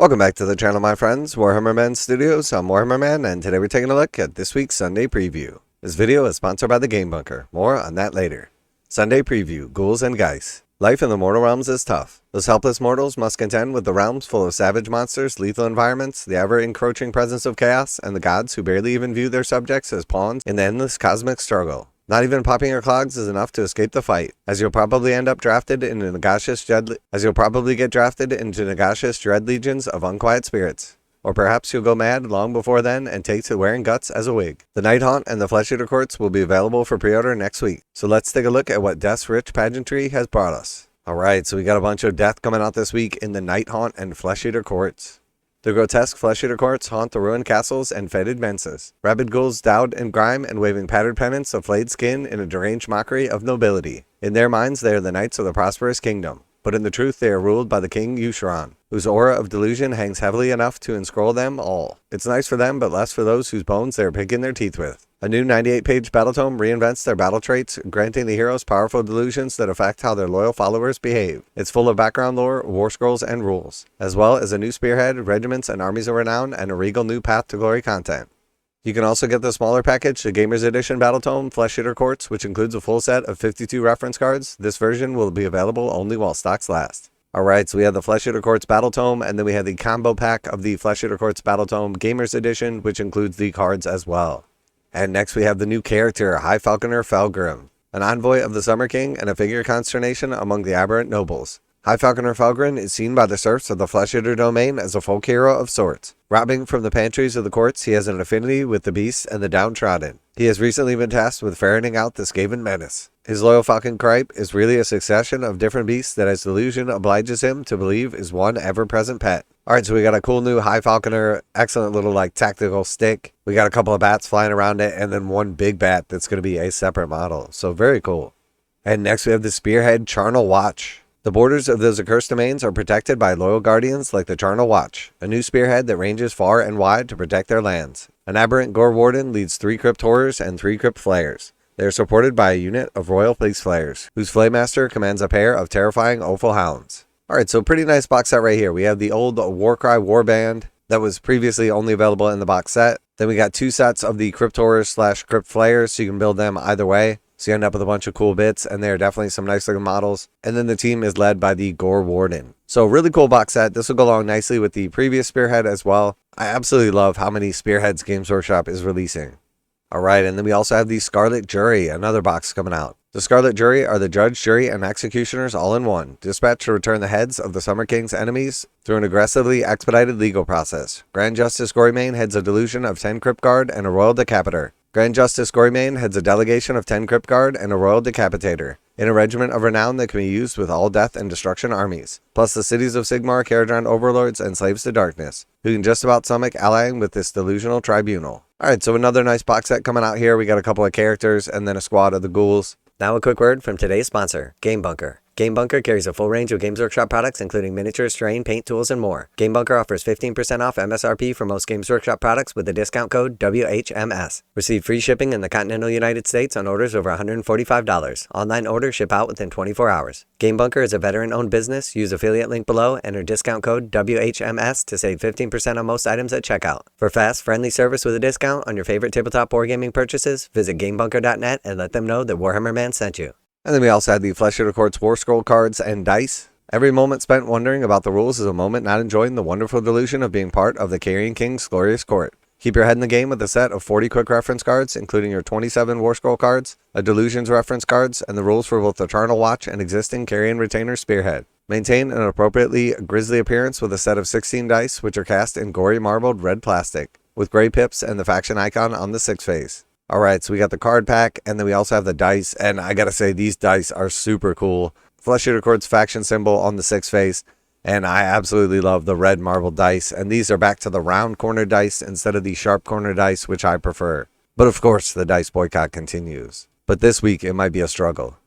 Welcome back to the channel, my friends. Warhammer Man Studios. I'm Warhammer Man, and today we're taking a look at this week's Sunday preview. This video is sponsored by the Game Bunker. More on that later. Sunday preview: Ghouls and Geist. Life in the mortal realms is tough. Those helpless mortals must contend with the realms full of savage monsters, lethal environments, the ever-encroaching presence of chaos, and the gods who barely even view their subjects as pawns in the endless cosmic struggle. Not even popping your clogs is enough to escape the fight, as you'll probably end up drafted into Nagash's dread legions of unquiet spirits. Or perhaps you'll go mad long before then and take to wearing guts as a wig. The Nighthaunt and the Flesh Eater Courts will be available for pre-order next week. So let's take a look at what Death's rich pageantry has brought us. Alright, so we got a bunch of death coming out this week in the Nighthaunt and Flesh Eater Courts. The grotesque Flesh Eater Courts haunt the ruined castles and fetid menses. Rabid ghouls dowed in grime and waving tattered pennants of flayed skin in a deranged mockery of nobility. In their minds they are the knights of the prosperous kingdom, but in the truth they are ruled by the King Yusharon, whose aura of delusion hangs heavily enough to enscroll them all. It's nice for them, but less for those whose bones they are picking their teeth with. A new 98-page Battletome reinvents their battle traits, granting the heroes powerful delusions that affect how their loyal followers behave. It's full of background lore, war scrolls, and rules, as well as a new spearhead, regiments and armies of renown, and a regal new path to glory content. You can also get the smaller package, the Gamers Edition Battletome Flesh Eater Courts, which includes a full set of 52 reference cards. This version will be available only while stocks last. Alright, so we have the Flesh Eater Courts Battletome, and then we have the combo pack of the Flesh Eater Courts Battletome Gamers Edition, which includes the cards as well. And next we have the new character, High Falconer Felgryn, an envoy of the Summer King and a figure of consternation among the aberrant nobles. High Falconer Felgryn is seen by the serfs of the Flesh Eater domain as a folk hero of sorts. Robbing from the pantries of the courts, he has an affinity with the beasts and the downtrodden. He has recently been tasked with ferreting out the Skaven menace. His loyal falcon cripe is really a succession of different beasts that his delusion obliges him to believe is one ever-present pet. Alright, so we got a cool new High Falconer, excellent little tactical stick. We got a couple of bats flying around it, and then one big bat that's going to be a separate model. So very cool. And next we have the Spearhead Charnal Watch. The borders of those accursed domains are protected by loyal guardians like the Charnal Watch, a new spearhead that ranges far and wide to protect their lands. An aberrant gore warden leads 3 crypt horrors and 3 crypt flayers. They are supported by a unit of royal place flayers, whose flaymaster commands a pair of terrifying offal hounds. Alright, so pretty nice box set right here. We have the old warcry warband that was previously only available in the box set. Then we got 2 sets of the crypt horrors / crypt flayers, so you can build them either way. So you end up with a bunch of cool bits, and there are definitely some nice looking models. And then the team is led by the Gore Warden. So really cool box set. This will go along nicely with the previous Spearhead as well. I absolutely love how many Spearheads Games Workshop is releasing. Alright, and then we also have the Scarlet Jury, another box coming out. The Scarlet Jury are the judge, jury, and executioners all in one, dispatched to return the heads of the Summer King's enemies through an aggressively expedited legal process. Grand Justice Gorymane heads a delusion of 10 Crypt Guard and a Royal Decapitator. Grand Justice Gorymane heads a delegation of 10 Crypt Guard and a Royal Decapitator, in a regiment of renown that can be used with all death and destruction armies, plus the cities of Sigmar, Caradron overlords, and slaves to darkness, who can just about stomach allying with this delusional tribunal. Alright, so another nice box set coming out here. We got a couple of characters and then a squad of the ghouls. Now a quick word from today's sponsor, Game Bunker. Game Bunker carries a full range of Games Workshop products, including miniatures, terrain, paint, tools, and more. Game Bunker offers 15% off MSRP for most Games Workshop products with the discount code WHMS. Receive free shipping in the continental United States on orders over $145. Online orders ship out within 24 hours. Game Bunker is a veteran-owned business. Use affiliate link below, enter discount code WHMS to save 15% on most items at checkout. For fast, friendly service with a discount on your favorite tabletop wargaming purchases, visit GameBunker.net and let them know that Warhammer Man sent you. And then we also had the Flesh Eater Courts Warscroll cards and dice. Every moment spent wondering about the rules is a moment not enjoying the wonderful delusion of being part of the Carrion King's glorious court. Keep your head in the game with a set of 40 quick reference cards, including your 27 Warscroll cards, a Delusions reference cards, and the rules for both the Charnal Watch and existing Carrion Retainer Spearhead. Maintain an appropriately grisly appearance with a set of 16 dice, which are cast in gory marbled red plastic, with gray pips and the faction icon on the 6 face. Alright, so we got the card pack, and then we also have the dice, and I gotta say, these dice are super cool. Flesh Eater Courts faction symbol on the 6 face, and I absolutely love the red marbled dice, and these are back to the round corner dice instead of the sharp corner dice, which I prefer. But of course, the dice boycott continues. But this week, it might be a struggle.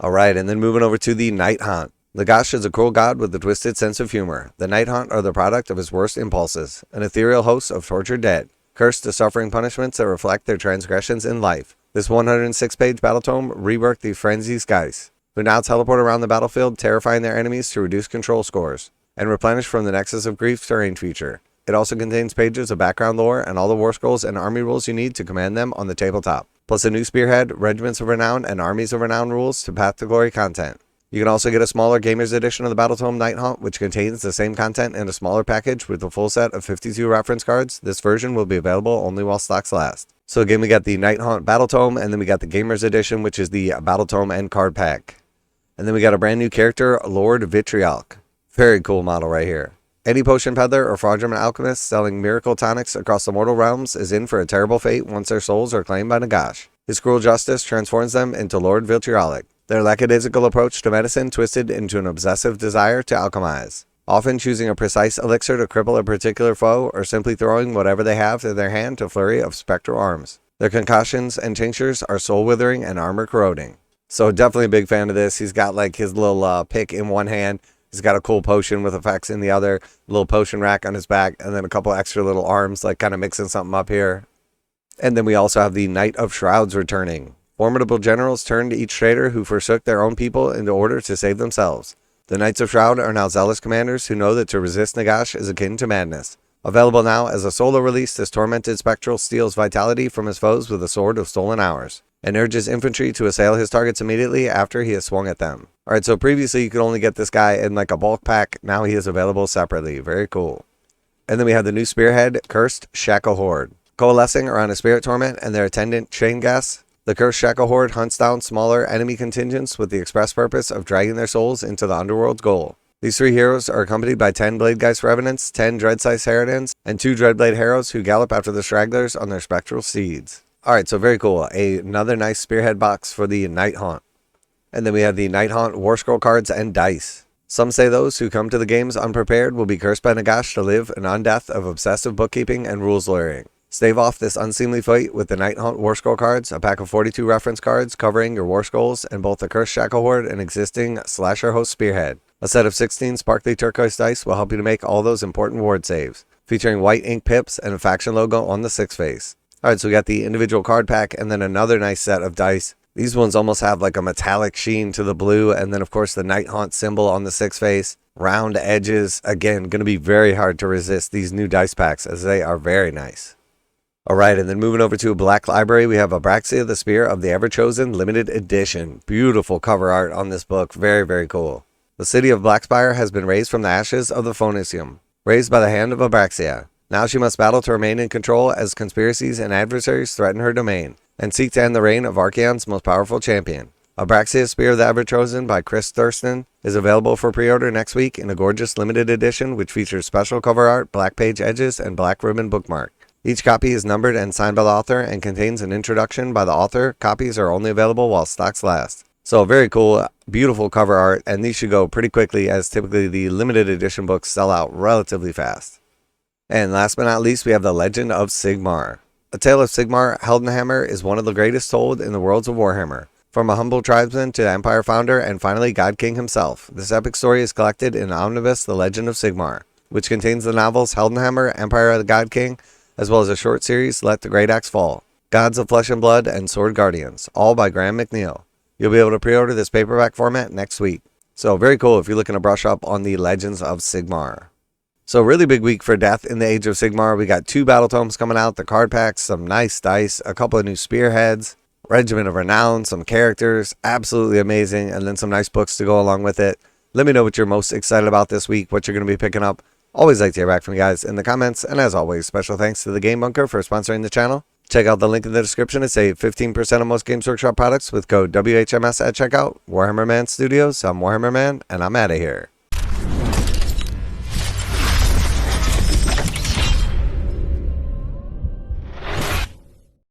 Alright, and then moving over to the Nighthaunt. Nagash is a cruel god with a twisted sense of humor. The Nighthaunt are the product of his worst impulses, an ethereal host of tortured dead, cursed to suffering punishments that reflect their transgressions in life. This 106-page Battletome reworked the Frenzied Geist, who now teleport around the battlefield, terrifying their enemies to reduce control scores. and replenish from the Nexus of Grief terrain feature. It also contains pages of background lore and all the war scrolls and army rules you need to command them on the tabletop, plus a new Spearhead, Regiments of Renown, and Armies of Renown rules to Path to Glory content. You can also get a smaller Gamers Edition of the Battletome Nighthaunt, which contains the same content in a smaller package with a full set of 52 reference cards. This version will be available only while stocks last. So again, we got the Nighthaunt Battletome, and then we got the Gamers Edition, which is the Battletome end card pack. And then we got a brand new character, Lord Vitriolic. Very cool model right here. Any potion peddler or fraudulent alchemist selling miracle tonics across the mortal realms is in for a terrible fate once their souls are claimed by Nagash. His cruel justice transforms them into Lord Vitriolic. Their lackadaisical approach to medicine twisted into an obsessive desire to alchemize, often choosing a precise elixir to cripple a particular foe or simply throwing whatever they have in their hand to a flurry of spectral arms. Their concoctions and tinctures are soul-withering and armor-corroding. So definitely a big fan of this. He's got like his little pick in one hand. He's got a cool potion with effects in the other, a little potion rack on his back, and then a couple extra little arms, like kind of mixing something up here. And then we also have the Knight of Shrouds returning. Formidable generals turned each traitor who forsook their own people into order to save themselves. The Knights of Shroud are now zealous commanders who know that to resist Nagash is akin to madness. Available now as a solo release, this tormented spectral steals vitality from his foes with a sword of stolen hours, and urges infantry to assail his targets immediately after he has swung at them. Alright, so previously you could only get this guy in like a bulk pack. Now he is available separately. Very cool. And then we have the new Spearhead, Cursed Shacklehorde. Coalescing around a spirit torment and their attendant chain gas, the Cursed Shacklehorde hunts down smaller enemy contingents with the express purpose of dragging their souls into the underworld's goal. These 3 heroes are accompanied by 10 Bladegeist Revenants, 10 Dreadsize Harridans, and 2 Dreadblade Heroes who gallop after the stragglers on their spectral steeds. Alright, so very cool. Another nice Spearhead box for the Nighthaunt. And then we have the Nighthaunt Warscroll cards and dice. Some say those who come to the games unprepared will be cursed by Nagash to live an undeath of obsessive bookkeeping and rules lawyering. Stave off this unseemly fate with the Nighthaunt Warscroll cards, a pack of 42 reference cards covering your Warscrolls and both the Cursed Shacklehorde and existing Slasher Host Spearhead. A set of 16 sparkly turquoise dice will help you to make all those important ward saves, featuring white ink pips and a faction logo on the 6 face. Alright, so we got the individual card pack and then another nice set of dice. These ones almost have like a metallic sheen to the blue, and then of course the Nighthaunt symbol on the 6 face. Round edges. Again, going to be very hard to resist these new dice packs as they are very nice. Alright, and then moving over to a Black Library, we have Abraxia, the Spear of the Everchosen Limited Edition. Beautiful cover art on this book. Very, very cool. The city of Blackspire has been raised from the ashes of the Phonicium, raised by the hand of Abraxia. Now she must battle to remain in control as conspiracies and adversaries threaten her domain, and seek to end the reign of Archaon's most powerful champion. Abraxia, Spear of the Everchosen by Chris Thurston is available for pre-order next week in a gorgeous limited edition which features special cover art, black page edges, and black ribbon bookmark. Each copy is numbered and signed by the author and contains an introduction by the author. Copies are only available while stocks last. So very cool, beautiful cover art, and these should go pretty quickly as typically the limited edition books sell out relatively fast. And last but not least, we have the Legend of Sigmar. A Tale of Sigmar Heldenhammer is one of the greatest told in the worlds of Warhammer. From a humble tribesman to the Empire founder and finally God King himself, this epic story is collected in omnibus The Legend of Sigmar, which contains the novels Heldenhammer, Empire of the God King, as well as a short series, Let the Great Axe Fall, Gods of Flesh and Blood, and Sword Guardians, all by Graham McNeil. You'll be able to pre-order this paperback format next week. So very cool if you're looking to brush up on the Legends of Sigmar. So really big week for Death in the Age of Sigmar. We got 2 Battletomes coming out, the card packs, some nice dice, a couple of new Spearheads, Regiment of Renown, some characters, absolutely amazing, and then some nice books to go along with it. Let me know what you're most excited about this week, what you're going to be picking up. Always like to hear back from you guys in the comments, and as always, special thanks to the Game Bunker for sponsoring the channel. Check out the link in the description to save 15% on most Games Workshop products with code WHMS at checkout. Warhammer Man Studios, I'm Warhammer Man, and I'm out of here.